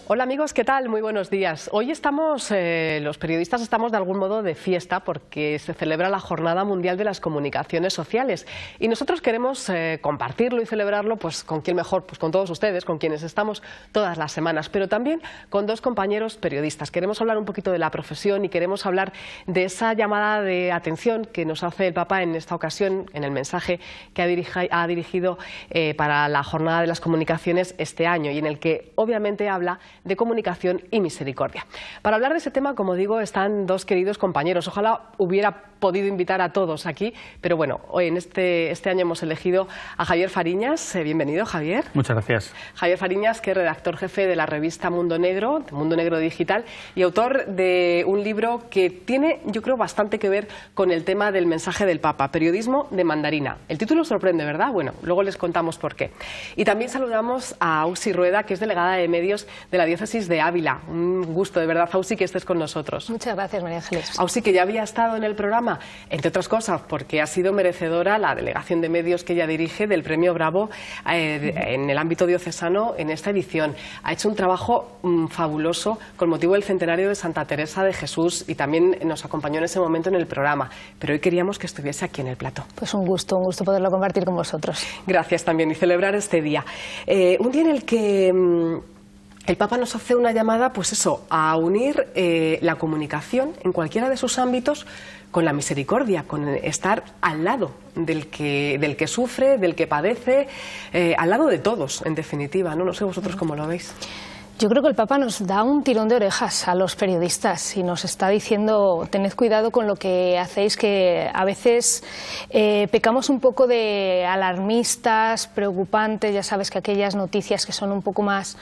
Hola amigos, ¿qué tal? Muy buenos días. Hoy estamos, los periodistas estamos de algún modo de fiesta porque se celebra la Jornada Mundial de las Comunicaciones Sociales y nosotros queremos compartirlo y celebrarlo pues con quién mejor, pues con todos ustedes, con quienes estamos todas las semanas, pero también con dos compañeros periodistas. Queremos hablar un poquito de la profesión y queremos hablar de esa llamada de atención que nos hace el Papa en esta ocasión, en el mensaje que ha dirigido para la Jornada de las Comunicaciones este año y en el que obviamente habla de comunicación y misericordia. Para hablar de ese tema, como digo, están dos queridos compañeros. Ojalá hubiera podido invitar a todos aquí, pero bueno, hoy en este año hemos elegido a Javier Fariñas. Bienvenido, Javier. Muchas gracias. Javier Fariñas, que es redactor jefe de la revista Mundo Negro Digital, y autor de un libro que tiene, yo creo, bastante que ver con el tema del mensaje del Papa, Periodismo de Mandarina. El título sorprende, ¿verdad? Bueno, luego les contamos por qué. Y también saludamos a Ausi Rueda, que es delegada de medios de la Diócesis de Ávila. Un gusto, de verdad, Ausi, que estés con nosotros. Muchas gracias, María Ángeles. Ausi, que ya había estado en el programa, entre otras cosas, porque ha sido merecedora la delegación de medios que ella dirige del Premio Bravo en el ámbito diocesano en esta edición. Ha hecho un trabajo fabuloso con motivo del centenario de Santa Teresa de Jesús y también nos acompañó en ese momento en el programa. Pero hoy queríamos que estuviese aquí en el plató. Pues un gusto poderlo compartir con vosotros. Gracias también y celebrar este día. Un día en el que el Papa nos hace una llamada, pues eso, a unir la comunicación en cualquiera de sus ámbitos con la misericordia, con estar al lado del que sufre, del que padece, al lado de todos, en definitiva, ¿no? No sé vosotros cómo lo veis. Yo creo que el Papa nos da un tirón de orejas a los periodistas y nos está diciendo: tened cuidado con lo que hacéis, que a veces pecamos un poco de alarmistas, preocupantes. Ya sabes que aquellas noticias que son un poco más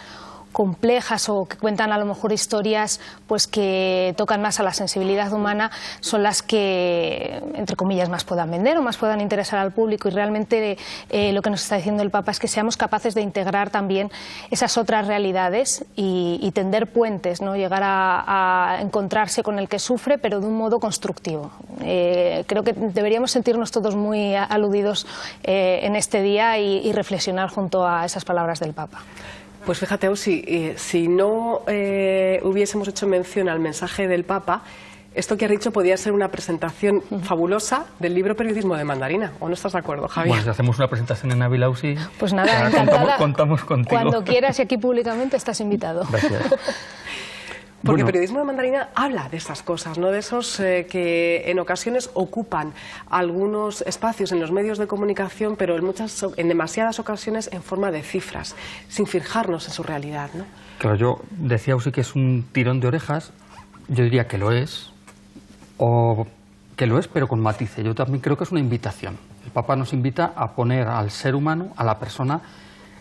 complejas o que cuentan a lo mejor historias pues que tocan más a la sensibilidad humana son las que, entre comillas, más puedan vender o más puedan interesar al público, y realmente lo que nos está diciendo el Papa es que seamos capaces de integrar también esas otras realidades y tender puentes, ¿no? Llegar a encontrarse con el que sufre, pero de un modo constructivo. Creo que deberíamos sentirnos todos muy aludidos en este día y reflexionar junto a esas palabras del Papa. Pues fíjate, Ausi, si no hubiésemos hecho mención al mensaje del Papa, esto que has dicho podría ser una presentación fabulosa del libro Periodismo de Mandarina. ¿O no estás de acuerdo, Javier? Bueno, si hacemos una presentación en Ávila, Ausi, pues nada, encantada. Contamos contigo. Cuando quieras y aquí públicamente estás invitado. Gracias. Porque Periodismo de Mandarina habla de estas cosas, ¿no? De esos que en ocasiones ocupan algunos espacios en los medios de comunicación, pero en demasiadas ocasiones en forma de cifras, sin fijarnos en su realidad, ¿no? Claro, yo decía, Ausi, que es un tirón de orejas. Yo diría que lo es, pero con matices. Yo también creo que es una invitación. El Papa nos invita a poner al ser humano, a la persona,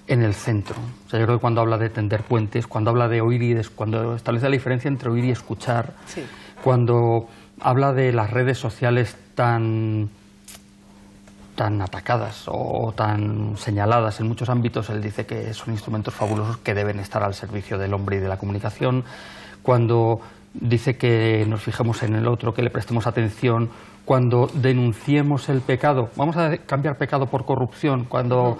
en el centro. O sea, yo creo que cuando habla de tender puentes, cuando habla de oír cuando establece la diferencia entre oír y escuchar, sí, cuando habla de las redes sociales tan atacadas o tan señaladas en muchos ámbitos, él dice que son instrumentos fabulosos que deben estar al servicio del hombre y de la comunicación. Cuando dice que nos fijemos en el otro, que le prestemos atención, cuando denunciemos el pecado, vamos a cambiar pecado por corrupción, cuando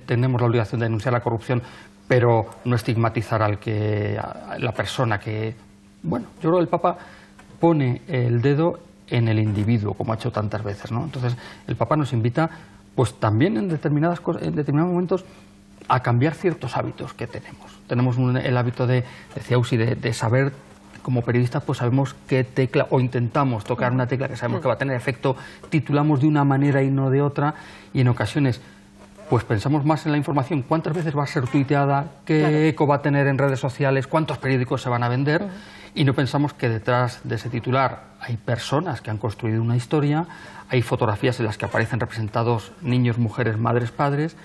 tenemos la obligación de denunciar la corrupción, pero no estigmatizar a la persona que... Bueno, yo creo que el Papa pone el dedo en el individuo, como ha hecho tantas veces, ¿no? Entonces, el Papa nos invita, pues también en determinados momentos, a cambiar ciertos hábitos que tenemos. Tenemos el hábito decía Ausi, de saber. Como periodistas, pues sabemos qué tecla, o intentamos tocar una tecla que sabemos que va a tener efecto, titulamos de una manera y no de otra, y en ocasiones pues pensamos más en la información, cuántas veces va a ser tuiteada, qué eco va a tener en redes sociales, cuántos periódicos se van a vender, y no pensamos que detrás de ese titular hay personas que han construido una historia, hay fotografías en las que aparecen representados niños, mujeres, madres, padres,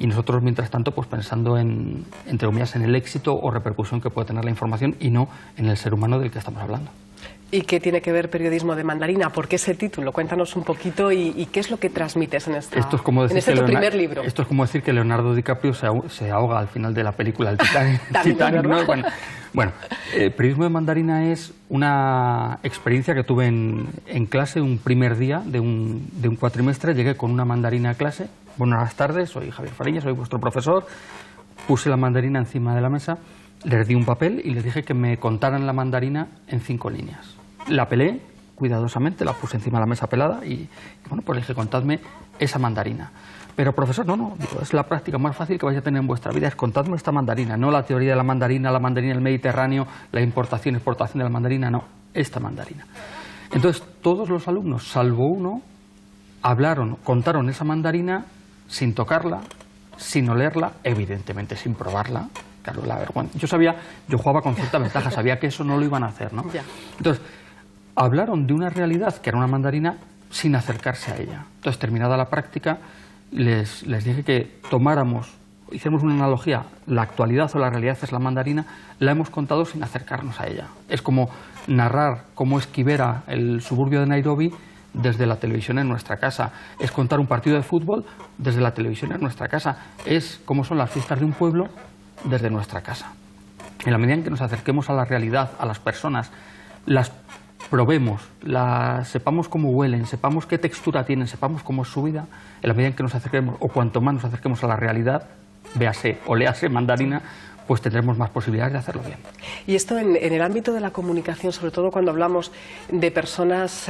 y nosotros, mientras tanto, pues pensando entre comillas, en el éxito o repercusión que puede tener la información y no en el ser humano del que estamos hablando. ¿Y qué tiene que ver Periodismo de Mandarina? ¿Por qué ese título? Cuéntanos un poquito y qué es lo que transmites en este tu primer libro. Esto es como decir que Leonardo DiCaprio se ahoga al final de la película del Titanic, ¿no? Bueno, Periodismo de Mandarina es una experiencia que tuve en clase un primer día de un cuatrimestre. Llegué con una mandarina a clase. Buenas tardes, soy Javier Fariñas, soy vuestro profesor. Puse la mandarina encima de la mesa les di un papel y les dije que me contaran la mandarina en 5 líneas. La pelé cuidadosamente, la puse encima de la mesa pelada y bueno, pues le dije, contadme esa mandarina. Pero profesor, no, digo, es la práctica más fácil que vais a tener en vuestra vida, es contadme esta mandarina, no la teoría de la mandarina del Mediterráneo, la importación, exportación de la mandarina, no, esta mandarina. Entonces, todos los alumnos, salvo uno, contaron esa mandarina sin tocarla, sin olerla, evidentemente sin probarla. Claro, la vergüenza. Yo jugaba con cierta ventaja, sabía que eso no lo iban a hacer, ¿no? Ya. Entonces, hablaron de una realidad que era una mandarina sin acercarse a ella. Entonces, terminada la práctica, les dije que hiciéramos una analogía, la actualidad o la realidad es la mandarina, la hemos contado sin acercarnos a ella. Es como narrar cómo es Kibera, el suburbio de Nairobi, desde la televisión en nuestra casa. Es contar un partido de fútbol desde la televisión en nuestra casa. Es cómo son las fiestas de un pueblo desde nuestra casa. En la medida en que nos acerquemos a la realidad, a las personas, las probemos, sepamos cómo huelen, sepamos qué textura tienen, sepamos cómo es su vida, en la medida en que nos acerquemos, o cuanto más nos acerquemos a la realidad, véase o léase mandarina, pues tendremos más posibilidades de hacerlo bien. Y esto en el ámbito de la comunicación, sobre todo cuando hablamos de personas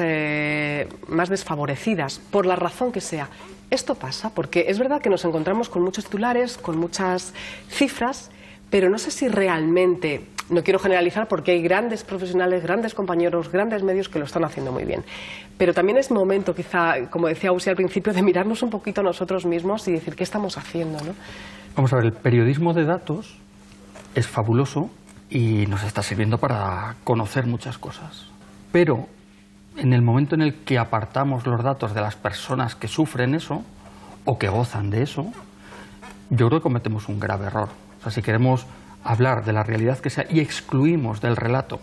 más desfavorecidas, por la razón que sea, esto pasa, porque es verdad que nos encontramos con muchos titulares, con muchas cifras, pero no sé si realmente, no quiero generalizar porque hay grandes profesionales, grandes compañeros, grandes medios que lo están haciendo muy bien. Pero también es momento, quizá, como decía Usi al principio, de mirarnos un poquito a nosotros mismos y decir qué estamos haciendo, ¿no? Vamos a ver, el periodismo de datos es fabuloso y nos está sirviendo para conocer muchas cosas. Pero en el momento en el que apartamos los datos de las personas que sufren eso o que gozan de eso, yo creo que cometemos un grave error. O sea, si queremos hablar de la realidad que sea y excluimos del relato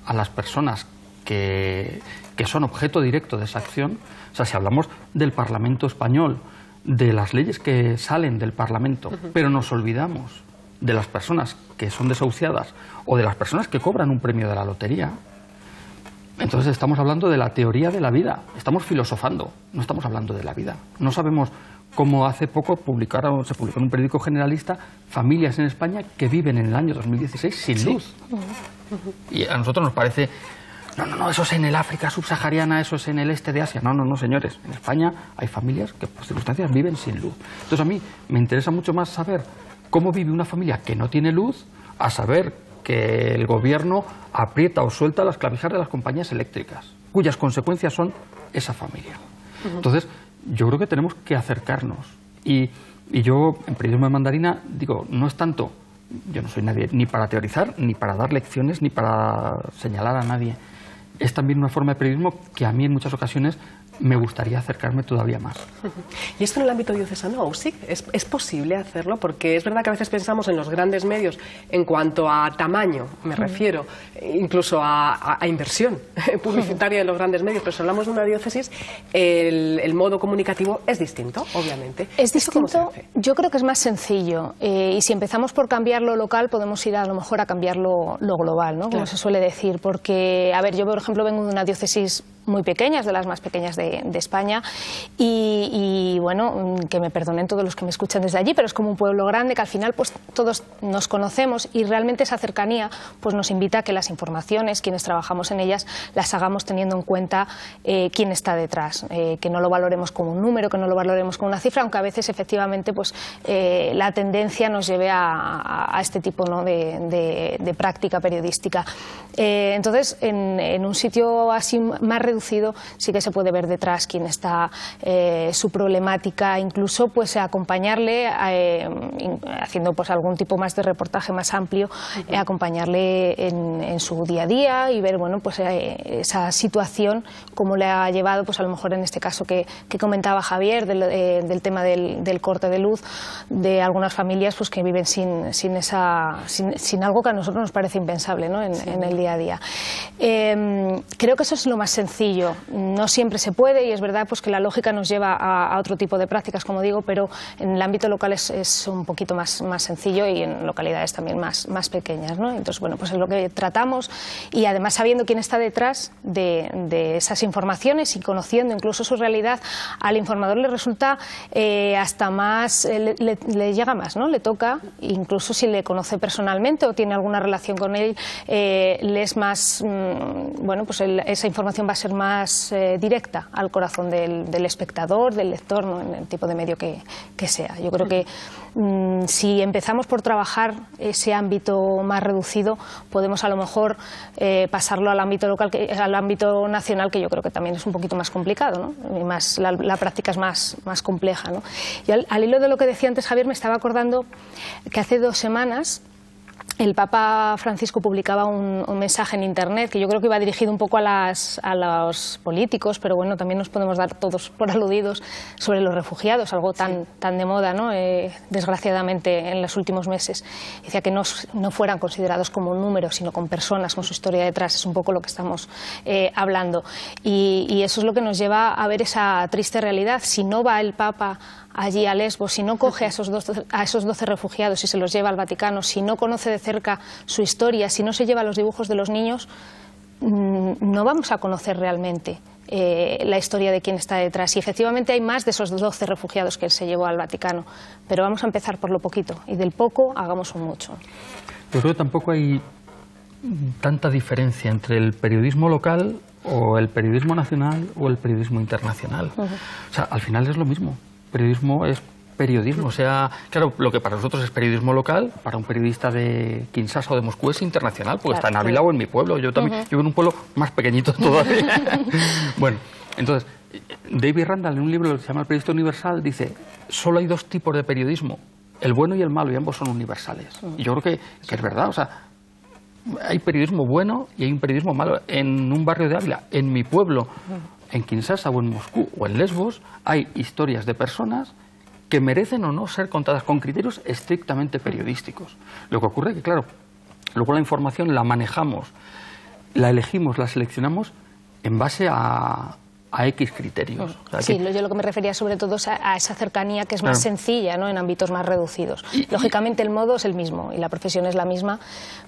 a las personas que son objeto directo de esa acción, o sea, si hablamos del Parlamento español, de las leyes que salen del Parlamento, pero nos olvidamos de las personas que son desahuciadas o de las personas que cobran un premio de la lotería, entonces estamos hablando de la teoría de la vida, estamos filosofando, no estamos hablando de la vida. No sabemos cómo hace poco se publicó en un periódico generalista familias en España que viven en el año 2016 sin luz. Y a nosotros nos parece, no, eso es en el África subsahariana, eso es en el este de Asia. No, señores, en España hay familias que por circunstancias viven sin luz. Entonces a mí me interesa mucho más saber cómo vive una familia que no tiene luz, a saber que el gobierno aprieta o suelta las clavijas de las compañías eléctricas, cuyas consecuencias son esa familia. Entonces, yo creo que tenemos que acercarnos. Y yo, en periodismo de mandarina, digo, no es tanto, yo no soy nadie ni para teorizar, ni para dar lecciones, ni para señalar a nadie. Es también una forma de periodismo que a mí en muchas ocasiones me gustaría acercarme todavía más. ¿Y esto en el ámbito diocesano, Ausic? ¿Es posible hacerlo? Porque es verdad que a veces pensamos en los grandes medios en cuanto a tamaño, me refiero, incluso a inversión publicitaria de los grandes medios, pero si hablamos de una diócesis, el modo comunicativo es distinto, obviamente. Es distinto, yo creo que es más sencillo, y si empezamos por cambiar lo local, podemos ir a lo mejor a cambiar lo global, ¿no? Como Claro. se suele decir, porque, a ver, yo por ejemplo vengo de una diócesis muy pequeña, es de las más pequeñas de España, y bueno, que me perdonen todos los que me escuchan desde allí, pero es como un pueblo grande que al final pues todos nos conocemos y realmente esa cercanía pues nos invita a que las informaciones, quienes trabajamos en ellas, las hagamos teniendo en cuenta quién está detrás, que no lo valoremos como un número, que no lo valoremos como una cifra, aunque a veces efectivamente pues la tendencia nos lleve a este tipo, ¿no?, de práctica periodística. Entonces, en un sitio así más reducido sí que se puede ver detrás quién está, su problemática, incluso pues acompañarle haciendo pues algún tipo más de reportaje más amplio, acompañarle en su día a día y ver, bueno, pues esa situación, cómo le ha llevado, pues a lo mejor en este caso que comentaba Javier del tema del corte de luz, de algunas familias pues que viven sin algo que a nosotros nos parece impensable, ¿no?, en el día a día. Creo que eso es lo más sencillo. No siempre se puede y es verdad pues, que la lógica nos lleva a otro tipo de prácticas, como digo, pero en el ámbito local es un poquito más sencillo y en localidades también más pequeñas, ¿no? Entonces, bueno, pues es lo que tratamos y además sabiendo quién está detrás de esas informaciones y conociendo incluso su realidad, al informador le resulta hasta más, le llega más, ¿no? Le toca, incluso si le conoce personalmente o tiene alguna relación con él, le es más, bueno, pues esa información va a ser más directa al corazón del espectador, del lector, ¿no? En el tipo de medio que sea. Yo creo que si empezamos por trabajar ese ámbito más reducido, podemos a lo mejor pasarlo al ámbito local, al ámbito nacional, que yo creo que también es un poquito más complicado, ¿no? Y más, la práctica es más compleja, ¿no? Y al hilo de lo que decía antes Javier, me estaba acordando que hace 2 semanas el Papa Francisco publicaba un mensaje en Internet que yo creo que iba dirigido un poco a los políticos, pero bueno, también nos podemos dar todos por aludidos, sobre los refugiados, algo tan de moda, ¿no? Desgraciadamente en los últimos meses. Decía que no fueran considerados como un número, sino con personas, con su historia detrás. Es un poco lo que estamos hablando. Y eso es lo que nos lleva a ver esa triste realidad. Si no va el Papa allí a Lesbos, si no coge a esos 12 refugiados y se los lleva al Vaticano, si no conoce de cerca su historia, si no se lleva los dibujos de los niños, no vamos a conocer realmente la historia de quién está detrás. Y efectivamente hay más de esos 12 refugiados que él se llevó al Vaticano, pero vamos a empezar por lo poquito y del poco hagamos un mucho. Yo creo que tampoco hay tanta diferencia entre el periodismo local o el periodismo nacional o el periodismo internacional. O sea, al final es lo mismo. Periodismo es periodismo, o sea, claro, lo que para nosotros es periodismo local, para un periodista de Kinshasa o de Moscú es internacional, porque claro, está en Ávila o en mi pueblo. Yo también vivo en un pueblo más pequeñito todavía. Bueno, entonces, David Randall, en un libro que se llama El Periodista Universal, dice, solo hay 2 tipos de periodismo, el bueno y el malo, y ambos son universales. Y yo creo que es verdad, o sea, hay periodismo bueno y hay un periodismo malo. En un barrio de Ávila, en mi pueblo, en Kinshasa o en Moscú o en Lesbos, hay historias de personas que merecen o no ser contadas con criterios estrictamente periodísticos. Lo que ocurre es que, claro, luego la información la manejamos, la elegimos, la seleccionamos en base a X criterios. O sea, sí, yo lo que me refería sobre todo es a esa cercanía que es más sencilla, ¿no? En ámbitos más reducidos. Lógicamente el modo es el mismo y la profesión es la misma,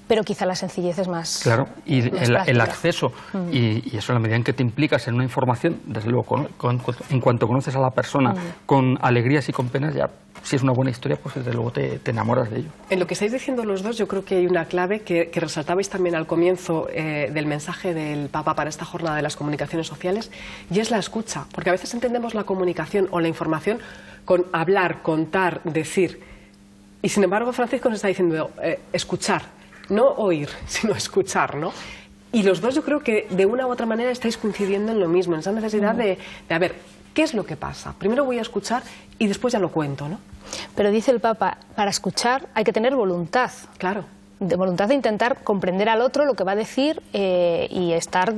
pero quizá la sencillez es más. Claro, y el acceso, y eso en la medida en que te implicas en una información, desde luego, en cuanto conoces a la persona con alegrías y con penas, ya si es una buena historia, pues desde luego te enamoras de ello. En lo que estáis diciendo los dos, yo creo que hay una clave que resaltabais también al comienzo del mensaje del Papa para esta jornada de las comunicaciones sociales, y es la escucha, porque a veces entendemos la comunicación o la información con hablar, contar, decir, y sin embargo Francisco nos está diciendo escuchar, no oír, sino escuchar, ¿no? Y los dos yo creo que de una u otra manera estáis coincidiendo en lo mismo, en esa necesidad de a ver, ¿qué es lo que pasa? Primero voy a escuchar y después ya lo cuento, ¿no? Pero dice el Papa, para escuchar hay que tener voluntad. Claro. De voluntad de intentar comprender al otro lo que va a decir y estar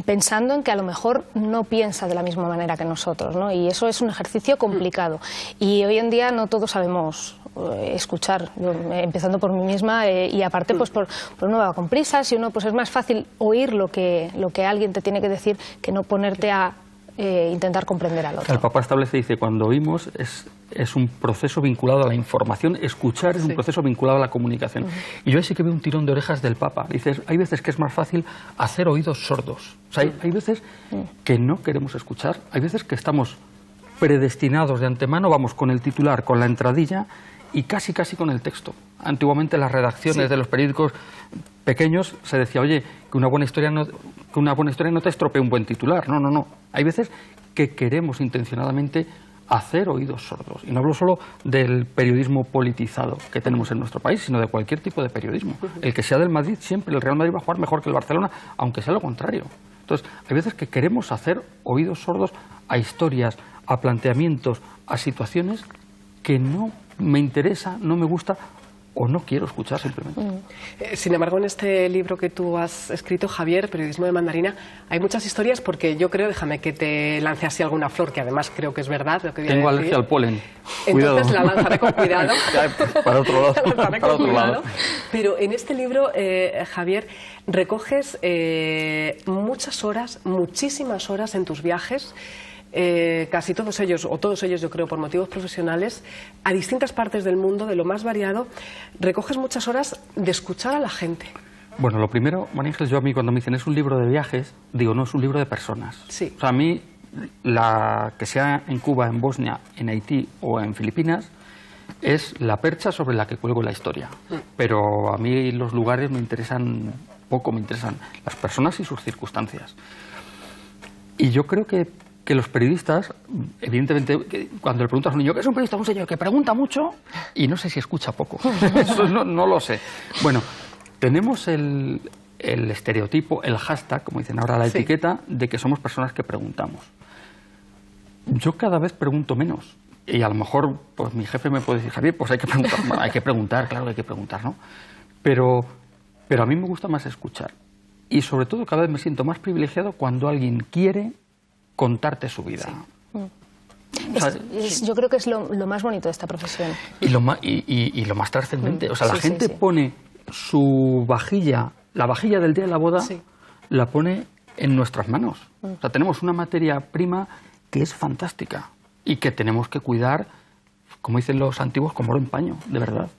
pensando en que a lo mejor no piensa de la misma manera que nosotros, ¿no? Y eso es un ejercicio complicado. Y hoy en día no todos sabemos escuchar, yo, empezando por mí misma y aparte pues uno va con prisas y uno pues es más fácil oír lo que alguien te tiene que decir que no ponerte a intentar comprender al otro. El Papa establece, dice, cuando oímos es un proceso vinculado a la información, escuchar es un proceso vinculado a la comunicación. Y yo ahí sí que veo un tirón de orejas del Papa. Dice, hay veces que es más fácil hacer oídos sordos. O sea, hay veces que no queremos escuchar, hay veces que estamos predestinados de antemano, vamos con el titular, con la entradilla y casi con el texto. Antiguamente las redacciones de los periódicos pequeños se decía, oye, que una buena historia no te estropee un buen titular. No. Hay veces que queremos intencionadamente hacer oídos sordos. Y no hablo solo del periodismo politizado que tenemos en nuestro país, sino de cualquier tipo de periodismo. El que sea del Madrid, siempre el Real Madrid va a jugar mejor que el Barcelona, aunque sea lo contrario. Entonces, hay veces que queremos hacer oídos sordos a historias, a planteamientos, a situaciones que no me interesa, no me gusta o no quiero escuchar simplemente. Sin embargo, en este libro que tú has escrito, Javier, Periodismo de Mandarina, hay muchas historias porque yo creo, déjame que te lance así alguna flor, que además creo que es verdad lo que voy a decir. Tengo alergia al polen. Entonces la lanzaré con cuidado. Para otro lado. La lanzaré Para con otro cuidado. lado. Pero en este libro, Javier, recoges muchas horas, muchísimas horas en tus viajes, casi todos ellos, o todos ellos yo creo por motivos profesionales, a distintas partes del mundo, de lo más variado. Recoges muchas horas de escuchar a la gente. Bueno, lo primero, María Ángeles, yo a mí cuando me dicen es un libro de viajes, digo, no, es un libro de personas. Sí. O sea, a mí, que sea en Cuba, en Bosnia, en Haití o en Filipinas, es la percha sobre la que cuelgo la historia. Pero a mí los lugares me interesan poco, me interesan las personas y sus circunstancias. Y yo creo que los periodistas, evidentemente, cuando le preguntas a un niño, ¿qué es un periodista? Un señor que pregunta mucho y no sé si escucha poco. Eso no lo sé. Bueno, tenemos el estereotipo, el hashtag, como dicen ahora, la etiqueta, de que somos personas que preguntamos. Yo cada vez pregunto menos. Y a lo mejor pues mi jefe me puede decir, Javier, pues hay que preguntar, hay que preguntar, claro que hay que preguntar, ¿no? Pero a mí me gusta más escuchar. Y sobre todo cada vez me siento más privilegiado cuando alguien quiere contarte su vida. Sí. Yo creo que es lo más bonito de esta profesión. Y lo más trascendente. O sea, la gente pone su vajilla, la vajilla del día de la boda, la pone en nuestras manos. O sea, tenemos una materia prima que es fantástica y que tenemos que cuidar, como dicen los antiguos, como oro en paño, de verdad.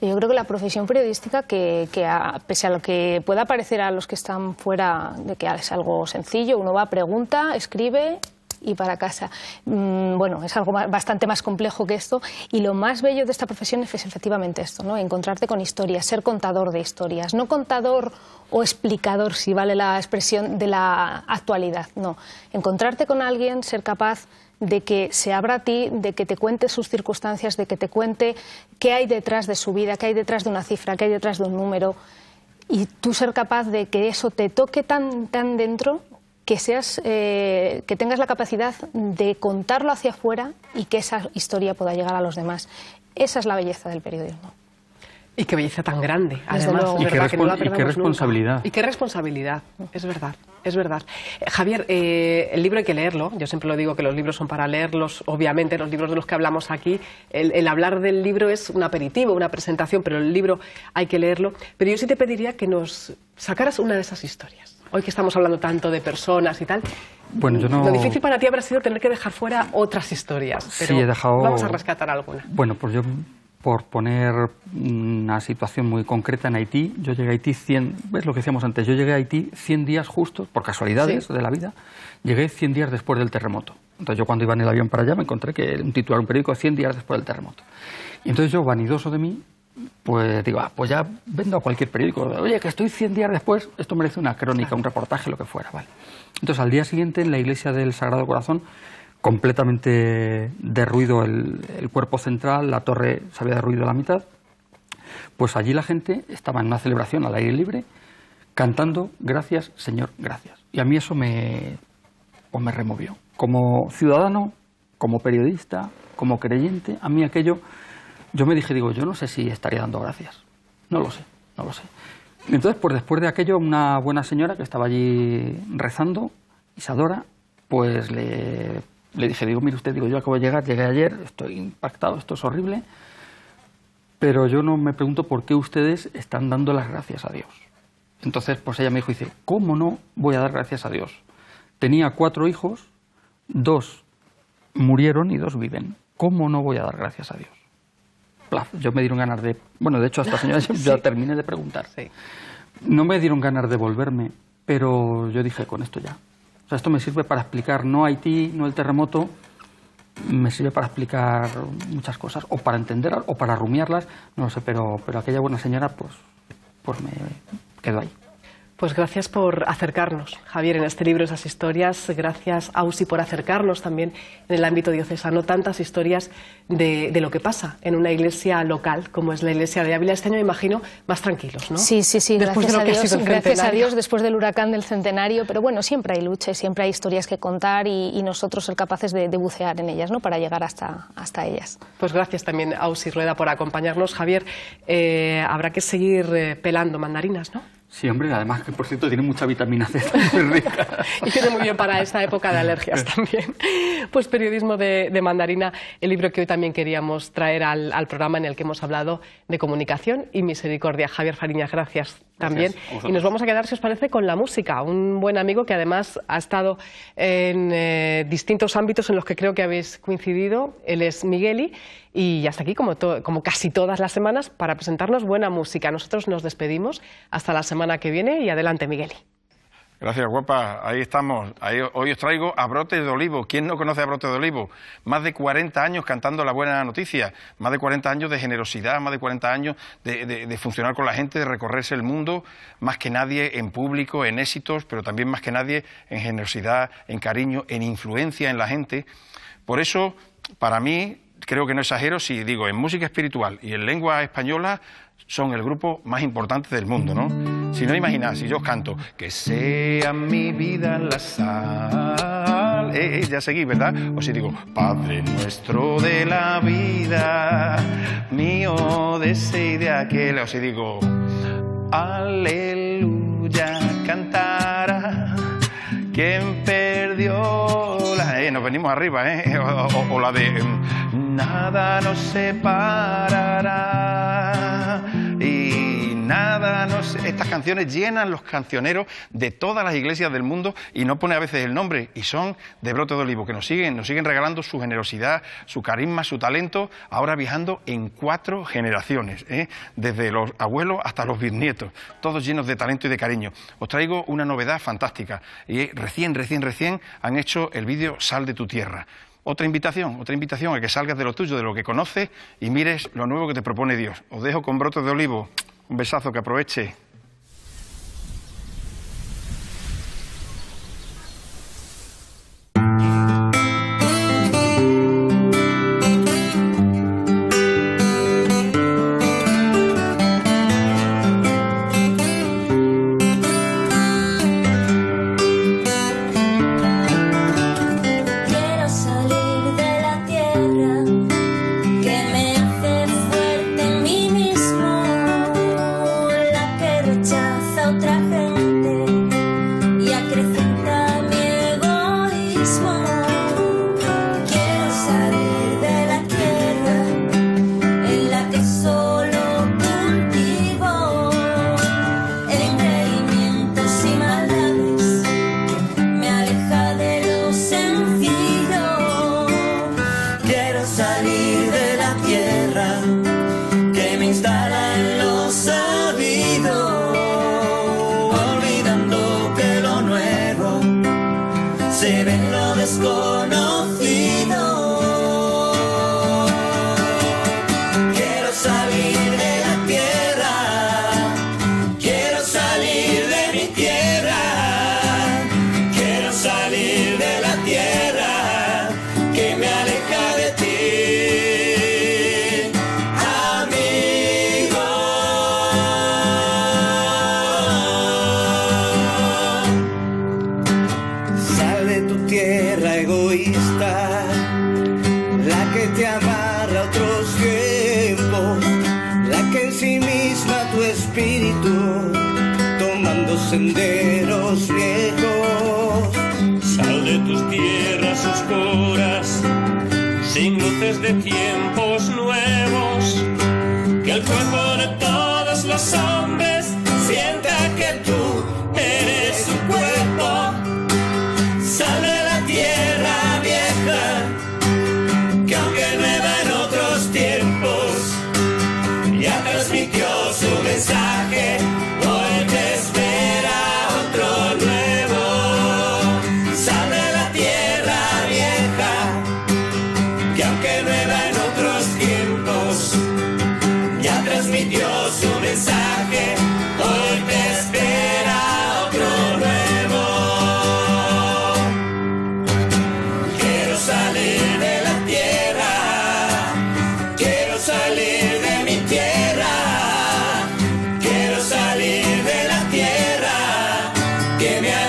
Yo creo que la profesión periodística, pese a lo que pueda parecer a los que están fuera de que es algo sencillo, uno va, pregunta, escribe y para casa. Bueno, es algo bastante más complejo que esto, y lo más bello de esta profesión es efectivamente esto, ¿no? Encontrarte con historias, ser contador de historias, no contador o explicador, si vale la expresión, de la actualidad, no. Encontrarte con alguien, ser capaz de que se abra a ti, de que te cuente sus circunstancias, de que te cuente qué hay detrás de su vida, qué hay detrás de una cifra, qué hay detrás de un número, y tú ser capaz de que eso te toque tan dentro, que tengas la capacidad de contarlo hacia afuera y que esa historia pueda llegar a los demás. Esa es la belleza del periodismo. Y qué belleza tan grande, además. Y qué responsabilidad. Y qué responsabilidad, es verdad, es verdad. Javier, el libro hay que leerlo. Yo siempre lo digo que los libros son para leerlos, obviamente, los libros de los que hablamos aquí. El hablar del libro es un aperitivo, una presentación, pero el libro hay que leerlo. Pero yo sí te pediría que nos sacaras una de esas historias. Hoy que estamos hablando tanto de personas y tal, bueno, yo no... lo difícil para ti habrá sido tener que dejar fuera otras historias. Pero sí, he dejado... vamos a rescatar alguna. Bueno, pues yo, por poner una situación muy concreta, en Haití, yo llegué a Haití ¿ves lo que decíamos antes? Yo llegué a Haití 100 días justos, por casualidades de la vida, llegué 100 días después del terremoto. Entonces yo cuando iba en el avión para allá me encontré que un titular, un periódico, 100 días después del terremoto. Y entonces yo, vanidoso de mí, pues digo, pues ya vendo a cualquier periódico. Oye, que estoy 100 días después, esto merece una crónica, un reportaje, lo que fuera, ¿vale? Entonces al día siguiente, en la iglesia del Sagrado Corazón, completamente derruido el cuerpo central, la torre se había derruido a la mitad, pues allí la gente estaba en una celebración al aire libre, cantando gracias, Señor, gracias. Y a mí eso me removió. Como ciudadano, como periodista, como creyente, a mí aquello... Yo me dije, yo no sé si estaría dando gracias. No lo sé. Y entonces, pues después de aquello, una buena señora que estaba allí rezando, Isadora, pues le dije, mire usted, yo acabo de llegar, llegué ayer, estoy impactado, esto es horrible, pero yo no me pregunto por qué ustedes están dando las gracias a Dios. Entonces, pues ella me dijo, ¿cómo no voy a dar gracias a Dios? Tenía 4 hijos, 2 murieron y 2 viven. ¿Cómo no voy a dar gracias a Dios? Yo me dieron ganas de... Bueno, de hecho, a esta señora ya terminé de preguntar. Sí. No me dieron ganas de volverme, pero yo dije, con esto ya. O sea, esto me sirve para explicar, no Haití, no el terremoto, me sirve para explicar muchas cosas, o para entenderlas, o para rumiarlas, no lo sé, pero aquella buena señora, pues me quedó ahí. Pues gracias por acercarnos, Javier, en este libro, esas historias. Gracias, Ausi, por acercarnos también en el ámbito diocesano tantas historias de lo que pasa en una iglesia local, como es la iglesia de Ávila. Este año, me imagino, más tranquilos, ¿no? Sí, Después gracias a Dios, después del huracán del centenario. Pero bueno, siempre hay lucha, siempre hay historias que contar y nosotros ser capaces de bucear en ellas, ¿no?, para llegar hasta ellas. Pues gracias también, Ausi Rueda, por acompañarnos. Javier, habrá que seguir pelando mandarinas, ¿no? Sí, hombre, además que, por cierto, tiene mucha vitamina C, muy rica. Y viene muy bien para esta época de alergias también. Pues Periodismo de mandarina, el libro que hoy también queríamos traer al programa, en el que hemos hablado de comunicación y misericordia. Javier Fariñas, gracias también. Y nos vamos a quedar, si os parece, con la música. Un buen amigo que además ha estado en distintos ámbitos en los que creo que habéis coincidido. Él es Migueli. Y hasta aquí, como casi todas las semanas, para presentarnos buena música. Nosotros nos despedimos hasta la semana que viene y adelante, Migueli. Gracias, guapa. Ahí estamos. Hoy os traigo a Brotes de Olivo. ¿Quién no conoce a Brotes de Olivo? Más de 40 años cantando la buena noticia, más de 40 años de generosidad, más de 40 años de funcionar con la gente, de recorrerse el mundo, más que nadie en público, en éxitos, pero también más que nadie en generosidad, en cariño, en influencia en la gente. Por eso, para mí, creo que no exagero si digo, en música espiritual y en lengua española son el grupo más importante del mundo, ¿no? Si no, imaginad, si yo os canto que sea mi vida la sal, ya seguí, ¿verdad? O si digo, Padre nuestro de la vida, mío de ese y de aquel, o si digo, aleluya, cantará quien perdió la... nos venimos arriba, o la de nada nos separará y nada nos... Estas canciones llenan los cancioneros de todas las iglesias del mundo y no pone a veces el nombre, y son de Brotes de Olivo, que nos siguen regalando su generosidad, su carisma, su talento, ahora viajando en 4 generaciones, desde los abuelos hasta los bisnietos, todos llenos de talento y de cariño. Os traigo una novedad fantástica, y recién han hecho el vídeo Sal de tu tierra. Otra invitación a que salgas de lo tuyo, de lo que conoces, y mires lo nuevo que te propone Dios. Os dejo con Brotes de Olivo. Un besazo, que aproveche. Senderos viejos, sal de tus tierras oscuras, sin luces de tiempos nuevos, que el cuerpo de todos los hombres sienta que tú eres su cuerpo. Sal de la tierra vieja, que aunque nueva en otros tiempos, ya transmitió su mensaje. Hoy te espera otro nuevo. Sal de la tierra vieja, que aunque nueva en otros tiempos, ya transmitió su mensaje. Hoy te espera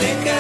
de